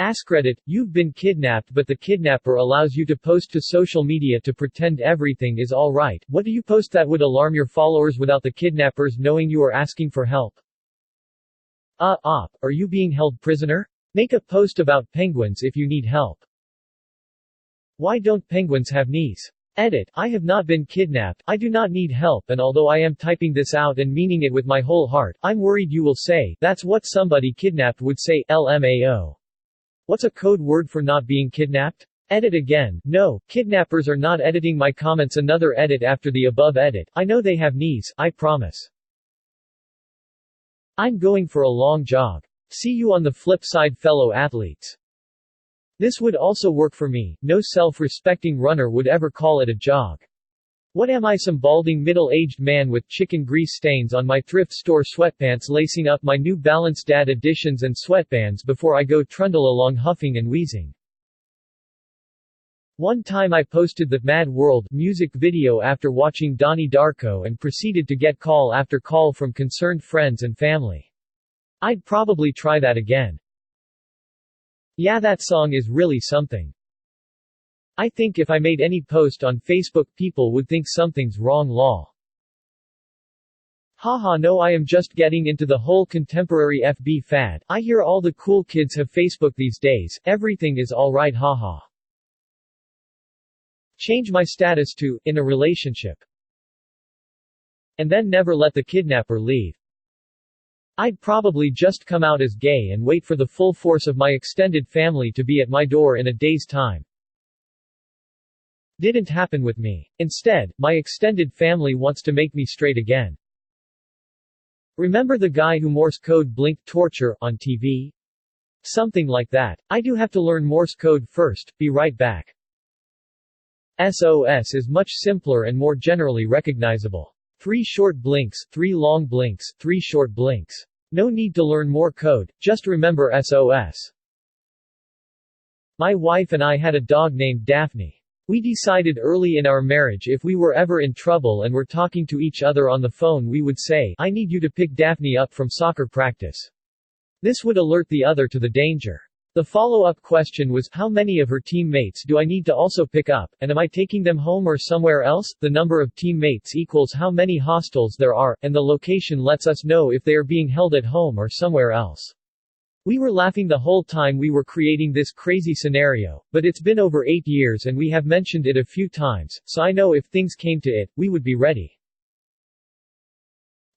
Reddit, you've been kidnapped but the kidnapper allows you to post to social media to pretend everything is alright. What do you post that would alarm your followers without the kidnappers knowing you are asking for help? Are you being held prisoner? Make a post about penguins if you need help. Why don't penguins have knees? Edit, I have not been kidnapped, I do not need help, and although I am typing this out and meaning it with my whole heart, I'm worried you will say, that's what somebody kidnapped would say, LMAO. What's a code word for not being kidnapped? Edit again, no, kidnappers are not editing my comments. Another edit after the above edit, I know they have knees, I promise. I'm going for a long jog. See you on the flip side, fellow athletes. This would also work for me, no self-respecting runner would ever call it a jog. What am I, some balding middle-aged man with chicken grease stains on my thrift store sweatpants lacing up my New Balance Dad editions and sweatbands before I go trundle along huffing and wheezing. One time I posted the Mad World music video after watching Donnie Darko and proceeded to get call after call from concerned friends and family. I'd probably try that again. Yeah, that song is really something. I think if I made any post on Facebook people would think something's wrong. Lol. Haha, no, I am just getting into the whole contemporary FB fad. I hear all the cool kids have Facebook these days, everything is alright, haha. Change my status to, in a relationship. And then never let the kidnapper leave. I'd probably just come out as gay and wait for the full force of my extended family to be at my door in a day's time. Didn't happen with me. Instead, my extended family wants to make me straight again. Remember the guy who Morse code blinked torture on TV? Something like that. I do have to learn Morse code first, be right back. SOS is much simpler and more generally recognizable. 3 short blinks, 3 long blinks, 3 short blinks. No need to learn more code, just remember SOS. My wife and I had a dog named Daphne. We decided early in our marriage if we were ever in trouble and were talking to each other on the phone we would say, I need you to pick Daphne up from soccer practice. This would alert the other to the danger. The follow-up question was, how many of her teammates do I need to also pick up, and am I taking them home or somewhere else? The number of teammates equals how many hostels there are, and the location lets us know if they are being held at home or somewhere else. We were laughing the whole time we were creating this crazy scenario, but it's been over 8 years and we have mentioned it a few times, so I know if things came to it, we would be ready.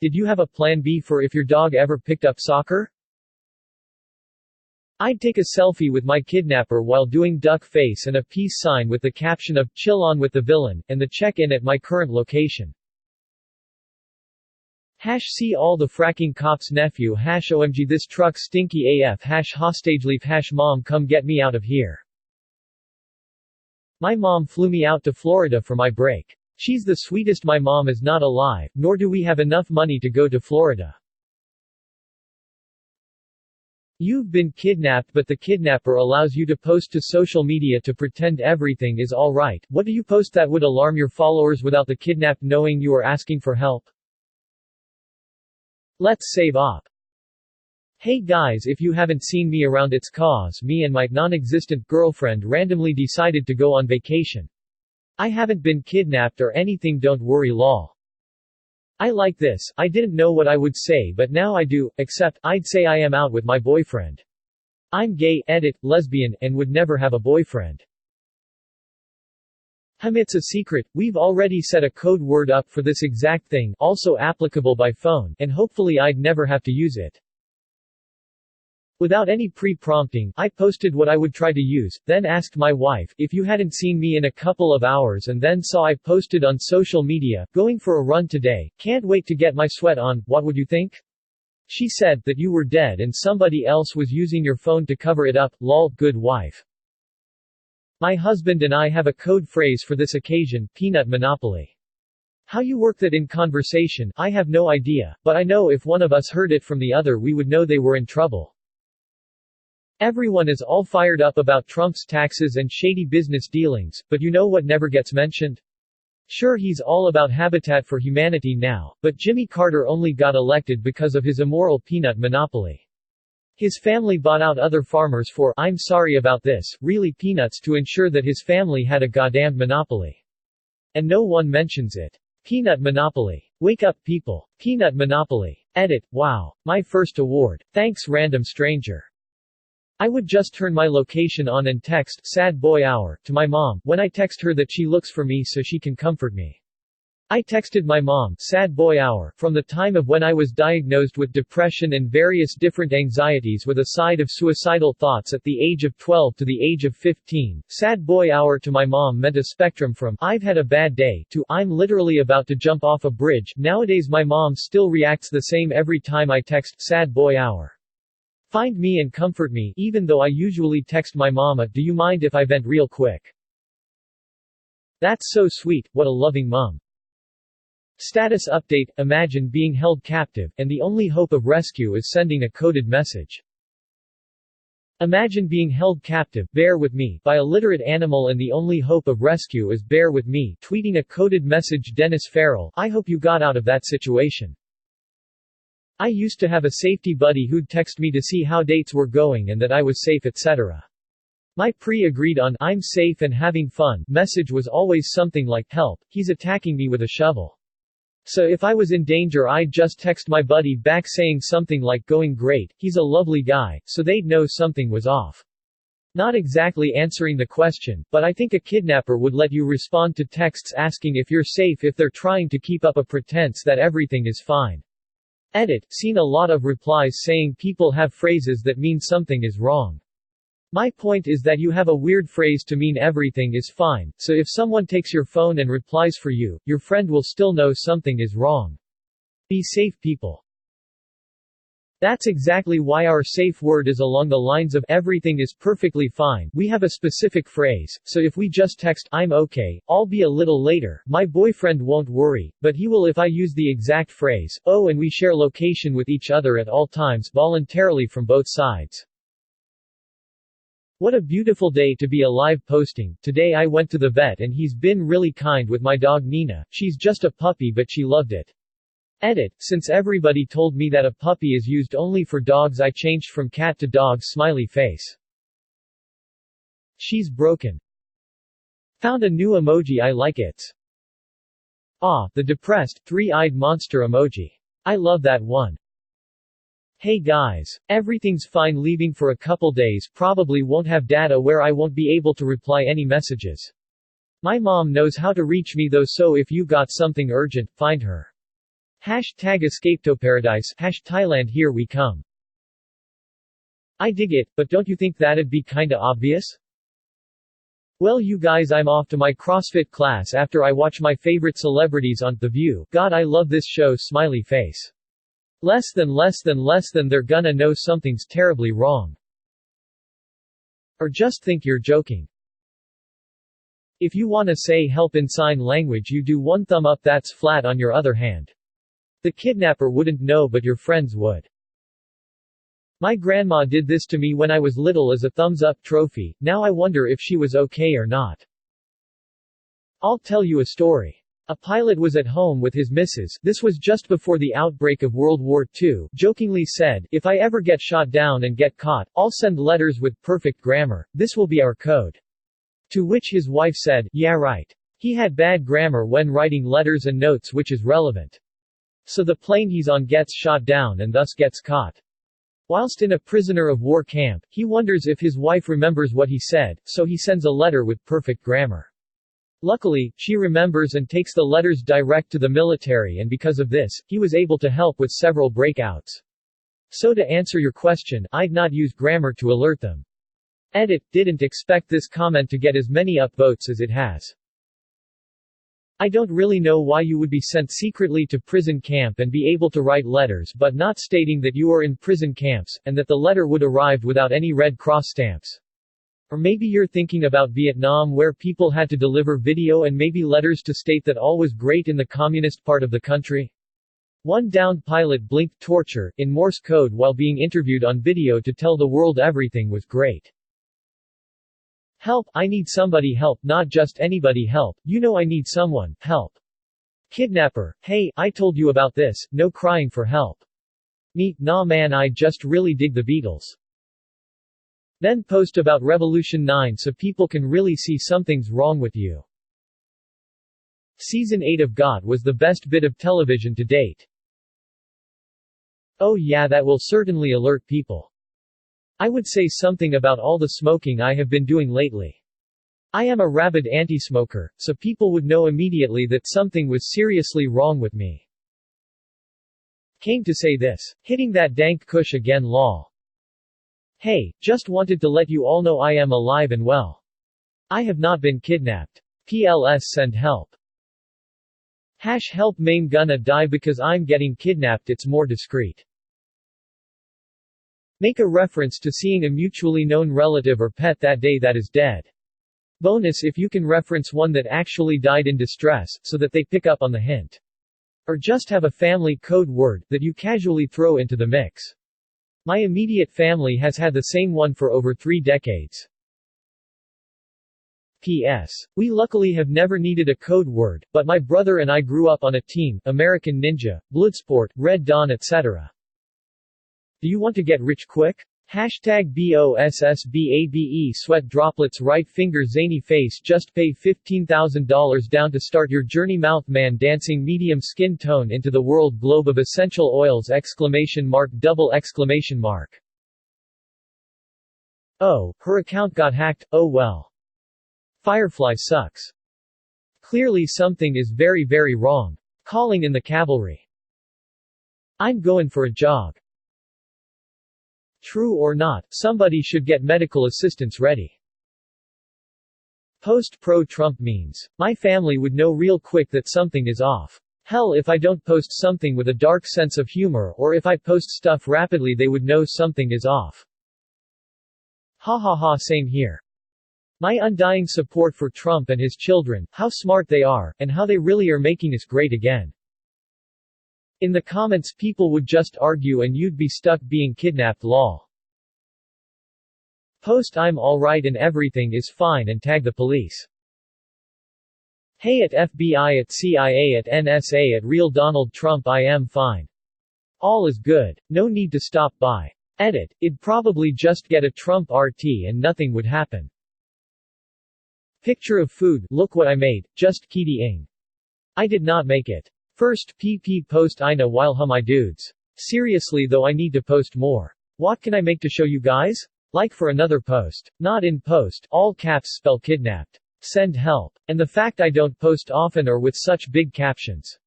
Did you have a plan B for if your dog ever picked up soccer? I'd take a selfie with my kidnapper while doing duck face and a peace sign with the caption of, chill on with the villain, and the check-in at my current location. See all the fracking cops nephew OMG this truck stinky AF hostage leave mom come get me out of here. My mom flew me out to Florida for my break. She's the sweetest. My mom is not alive, nor do we have enough money to go to Florida. You've been kidnapped but the kidnapper allows you to post to social media to pretend everything is alright. What do you post that would alarm your followers without the kidnapped knowing you are asking for help? Let's save op. Hey guys, if you haven't seen me around, it's cause me and my non-existent girlfriend randomly decided to go on vacation. I haven't been kidnapped or anything, don't worry lol. I like this, I didn't know what I would say but now I do, except, I'd say I am out with my boyfriend. I'm gay, edit, lesbian, and would never have a boyfriend. It's a secret, we've already set a code word up for this exact thing, also applicable by phone, and hopefully I'd never have to use it. Without any pre-prompting, I posted what I would try to use, then asked my wife, if you hadn't seen me in a couple of hours and then saw I posted on social media, going for a run today, can't wait to get my sweat on, what would you think? She said, that you were dead and somebody else was using your phone to cover it up, lol, good wife. My husband and I have a code phrase for this occasion, peanut monopoly. How you work that in conversation, I have no idea, but I know if one of us heard it from the other we would know they were in trouble. Everyone is all fired up about Trump's taxes and shady business dealings, but you know what never gets mentioned? Sure, he's all about Habitat for Humanity now, but Jimmy Carter only got elected because of his immoral peanut monopoly. His family bought out other farmers for, I'm sorry about this, really peanuts to ensure that his family had a goddamned monopoly. And no one mentions it. Peanut monopoly. Wake up people. Peanut monopoly. Edit. Wow. My first award. Thanks random stranger. I would just turn my location on and text, sad boy hour, to my mom, when I text her that she looks for me so she can comfort me. I texted my mom, sad boy hour, from the time of when I was diagnosed with depression and various different anxieties with a side of suicidal thoughts at the age of 12 to the age of 15. Sad boy hour to my mom meant a spectrum from, I've had a bad day, to, I'm literally about to jump off a bridge. Nowadays my mom still reacts the same every time I text, sad boy hour. Find me and comfort me, even though I usually text my mama, do you mind if I vent real quick? That's so sweet, what a loving mom. Status update, imagine being held captive, and the only hope of rescue is sending a coded message. Imagine being held captive, bear with me, by a literate animal and the only hope of rescue is bear with me, tweeting a coded message Dennis Farrell, I hope you got out of that situation. I used to have a safety buddy who'd text me to see how dates were going and that I was safe etc. My pre-agreed on, I'm safe and having fun, message was always something like, help, he's attacking me with a shovel. So if I was in danger I'd just text my buddy back saying something like going great, he's a lovely guy, so they'd know something was off. Not exactly answering the question, but I think a kidnapper would let you respond to texts asking if you're safe if they're trying to keep up a pretense that everything is fine. Edit, seen a lot of replies saying people have phrases that mean something is wrong. My point is that you have a weird phrase to mean everything is fine, so if someone takes your phone and replies for you, your friend will still know something is wrong. Be safe people. That's exactly why our safe word is along the lines of everything is perfectly fine. We have a specific phrase, so if we just text I'm okay, I'll be a little later, my boyfriend won't worry, but he will if I use the exact phrase, oh and we share location with each other at all times voluntarily from both sides. What a beautiful day to be alive posting, today I went to the vet and he's been really kind with my dog Nina, she's just a puppy but she loved it. Edit, since everybody told me that a puppy is used only for dogs I changed from cat to dog smiley face. She's broken. Found a new emoji I like it's. The depressed, three-eyed monster emoji. I love that one. Hey guys. Everything's fine leaving for a couple days probably won't have data where I won't be able to reply any messages. My mom knows how to reach me though so if you got something urgent, find her. #EscapetoParadise, #Thailand here we come. I dig it, but don't you think that'd be kinda obvious? Well you guys I'm off to my CrossFit class after I watch my favorite celebrities on The View, God I love this show smiley face. Less than they're gonna know something's terribly wrong. Or just think you're joking. If you wanna say help in sign language you do one thumb up that's flat on your other hand. The kidnapper wouldn't know but your friends would. My grandma did this to me when I was little as a thumbs up trophy, now I wonder if she was okay or not. I'll tell you a story. A pilot was at home with his missus, this was just before the outbreak of World War II, jokingly said, if I ever get shot down and get caught, I'll send letters with perfect grammar, this will be our code. To which his wife said, yeah right. He had bad grammar when writing letters and notes which is relevant. So the plane he's on gets shot down and thus gets caught. Whilst in a prisoner of war camp, he wonders if his wife remembers what he said, so he sends a letter with perfect grammar. Luckily, she remembers and takes the letters direct to the military and because of this, he was able to help with several breakouts. So to answer your question, I'd not use grammar to alert them. Edit, didn't expect this comment to get as many upvotes as it has. I don't really know why you would be sent secretly to prison camp and be able to write letters but not stating that you are in prison camps, and that the letter would arrive without any Red Cross stamps. Or maybe you're thinking about Vietnam where people had to deliver video and maybe letters to state that all was great in the communist part of the country? One downed pilot blinked torture, in Morse code while being interviewed on video to tell the world everything was great. Help, I need somebody help, not just anybody help, you know I need someone, help. Kidnapper, hey, I told you about this, no crying for help. Me, nah man, I just really dig the Beatles. Then post about Revolution 9 so people can really see something's wrong with you. Season 8 of God was the best bit of television to date. Oh yeah, that will certainly alert people. I would say something about all the smoking I have been doing lately. I am a rabid anti-smoker, so people would know immediately that something was seriously wrong with me. Came to say this. Hitting that dank kush again lol. Hey, just wanted to let you all know I am alive and well. I have not been kidnapped. PLS send help. Help main gonna die because I'm getting kidnapped, it's more discreet. Make a reference to seeing a mutually known relative or pet that day that is dead. Bonus if you can reference one that actually died in distress, so that they pick up on the hint. Or just have a family code word that you casually throw into the mix. My immediate family has had the same one for over 3 decades. P.S. We luckily have never needed a code word, but my brother and I grew up on a team, American Ninja, Bloodsport, Red Dawn etc. Do you want to get rich quick? #BOSSBABE sweat droplets right finger zany face just pay $15,000 down to start your journey mouth man dancing medium skin tone into the world globe of essential oils ! Oh, her account got hacked, oh well. Firefly sucks. Clearly something is very very wrong. Calling in the cavalry. I'm going for a jog. True or not, somebody should get medical assistance ready. Post pro-Trump memes. My family would know real quick that something is off. Hell, if I don't post something with a dark sense of humor or if I post stuff rapidly they would know something is off. Ha ha ha, same here. My undying support for Trump and his children, how smart they are, and how they really are making us great again. In the comments people would just argue and you'd be stuck being kidnapped lol. Post I'm alright and everything is fine and tag the police. Hey at FBI at CIA at NSA at real Donald Trump I am fine. All is good, no need to stop by. Edit, I'd probably just get a Trump RT and nothing would happen. Picture of food, look what I made, just kidding. I did not make it. First PP post Ina while my dudes. Seriously though I need to post more. What can I make to show you guys? Like for another post. Not in post, all caps spell kidnapped. Send help. And the fact I don't post often or with such big captions.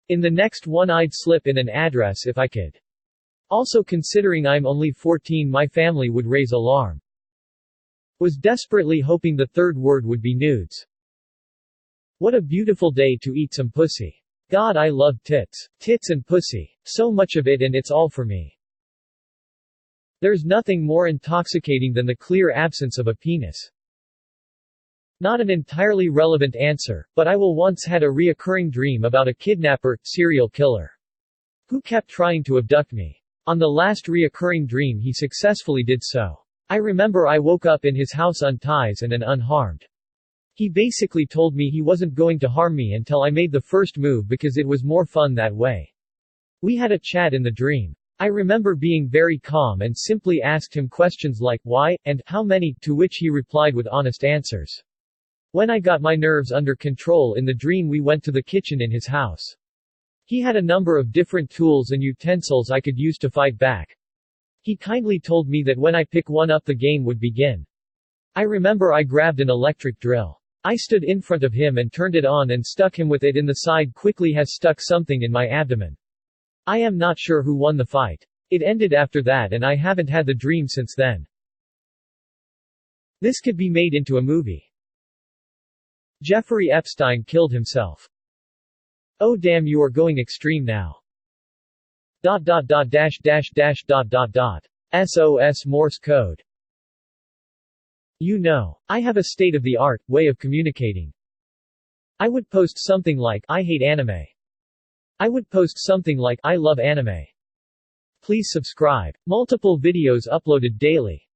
In the next one I'd slip in an address if I could. Also considering I'm only 14 my family would raise alarm. Was desperately hoping the third word would be nudes. What a beautiful day to eat some pussy. God I love tits. Tits and pussy. So much of it and it's all for me. There's nothing more intoxicating than the clear absence of a penis. Not an entirely relevant answer, but I once had a reoccurring dream about a kidnapper, serial killer, who kept trying to abduct me. On the last reoccurring dream he successfully did so. I remember I woke up in his house unties and unharmed. He basically told me he wasn't going to harm me until I made the first move because it was more fun that way. We had a chat in the dream. I remember being very calm and simply asked him questions like, why, and how many, to which he replied with honest answers. When I got my nerves under control in the dream we went to the kitchen in his house. He had a number of different tools and utensils I could use to fight back. He kindly told me that when I pick one up the game would begin. I remember I grabbed an electric drill. I stood in front of him and turned it on and stuck him with it in the side. Quickly has stuck something in my abdomen. I am not sure who won the fight. It ended after that and I haven't had the dream since then. This could be made into a movie. Jeffrey Epstein killed himself. Oh damn, you are going extreme now. SOS Morse code. You know, I have a state-of-the-art way of communicating. I would post something like, I hate anime. I would post something like, I love anime. Please subscribe. Multiple videos uploaded daily.